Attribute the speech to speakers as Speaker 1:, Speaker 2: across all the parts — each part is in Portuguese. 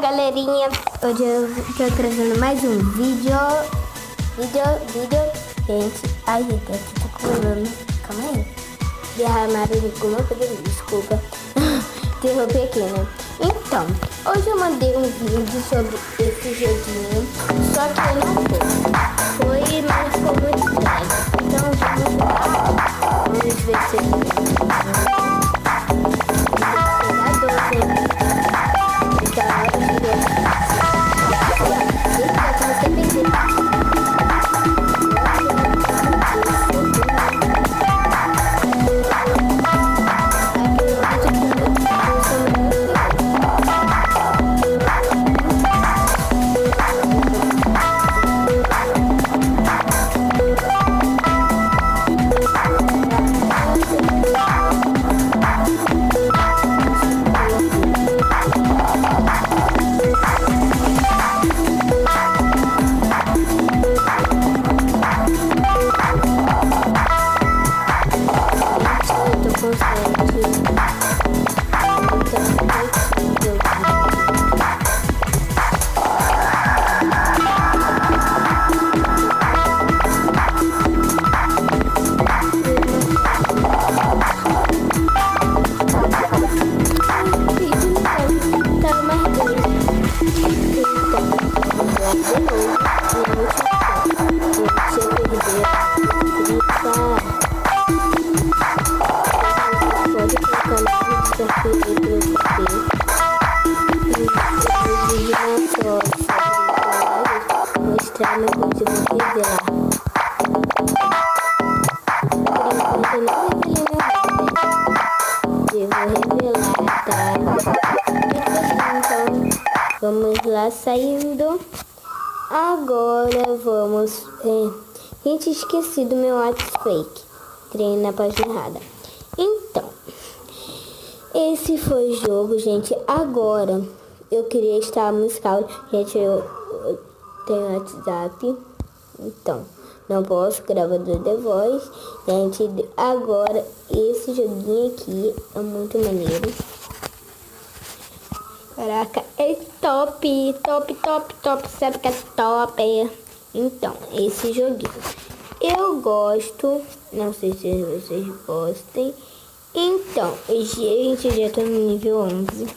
Speaker 1: galerinha, hoje eu tô trazendo mais um vídeo, gente, ai gente, aqui tá colando, calma aí, derramaram de como desculpa, interrompi aqui, né? Então, hoje eu mandei um vídeo sobre esse joguinho, só que eu não foi, mas ficou muito estranho, então vamos ver se mostrar meu vídeo no revelar. Eu vou revelar, tá? Então, vamos lá, saindo. Agora vamos... Gente, esqueci do meu WhatsApp. Entrei na página errada. Então, esse foi o jogo, gente. Agora, eu queria estar musical. Gente, eu tenho WhatsApp. Então, não posso gravar do The Voice. Gente, agora, esse joguinho aqui é muito maneiro. Caraca, é top. Sabe que é top? Então, esse joguinho. Eu gosto. Não sei se vocês gostem. Então, gente, eu já tô no nível 11.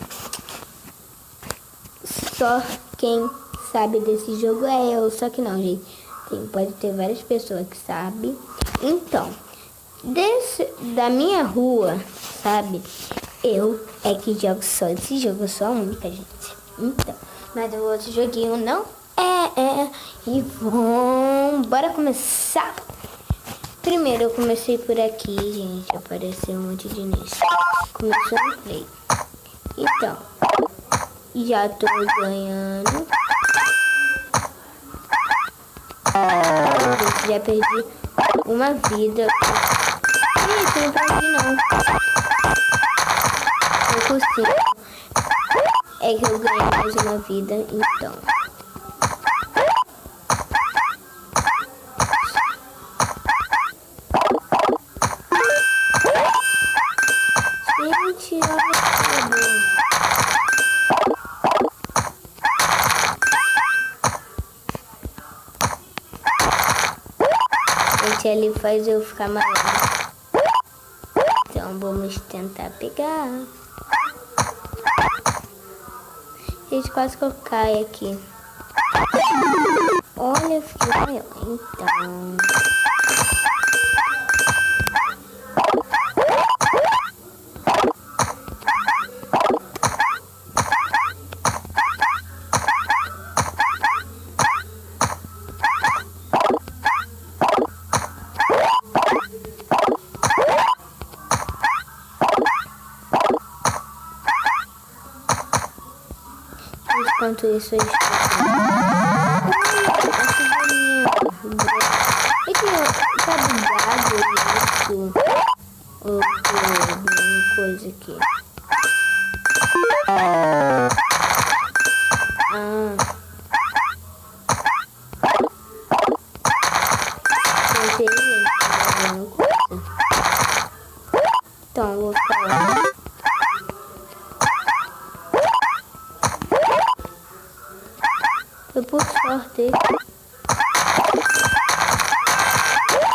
Speaker 1: Só quem sabe desse jogo é eu. Só que não, gente. Pode ter várias pessoas que sabem. Então, da minha rua, sabe? Eu é que jogo só esse jogo. Eu sou a única, gente. Então, mas o outro joguinho não E bora começar. Primeiro eu comecei por aqui, gente. Apareceu um monte de nisso. Começou no play. Então, já tô ganhando. Já perdi uma vida. Isso, não perdi não. Eu consigo. É que eu ganhei mais uma vida, então. Gente, olha tudo. Gente, ele faz eu ficar maior. Então vamos tentar pegar. Gente, quase que eu caio aqui. Olha, eu fiquei maior. Então... Enquanto isso, eu estou... Tá bugado isso? Ou alguma coisa aqui? Então, vou ficar lá. Foi por sorte.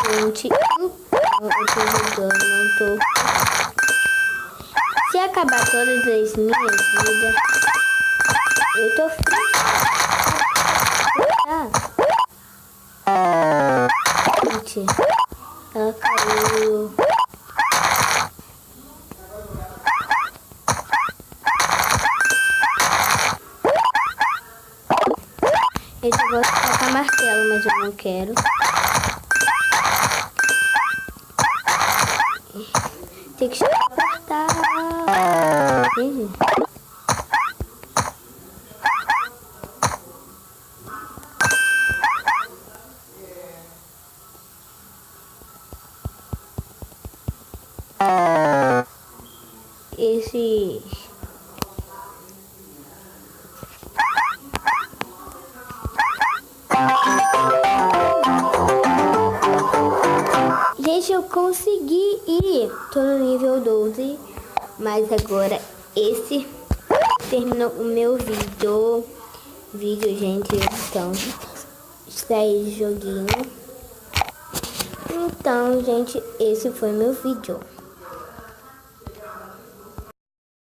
Speaker 1: Gente, então, eu tô jogando, não tô. Se acabar todas as minhas vidas, eu tô feliz. Gente, ela caiu. Eu vou tacar martelo, mas eu não quero. Tem que chegar no portal. Esse... Gente, eu consegui ir. Tô no nível 12. Mas agora esse terminou o meu vídeo. Gente. Então, está aí joguinho. Então, gente, esse foi meu vídeo.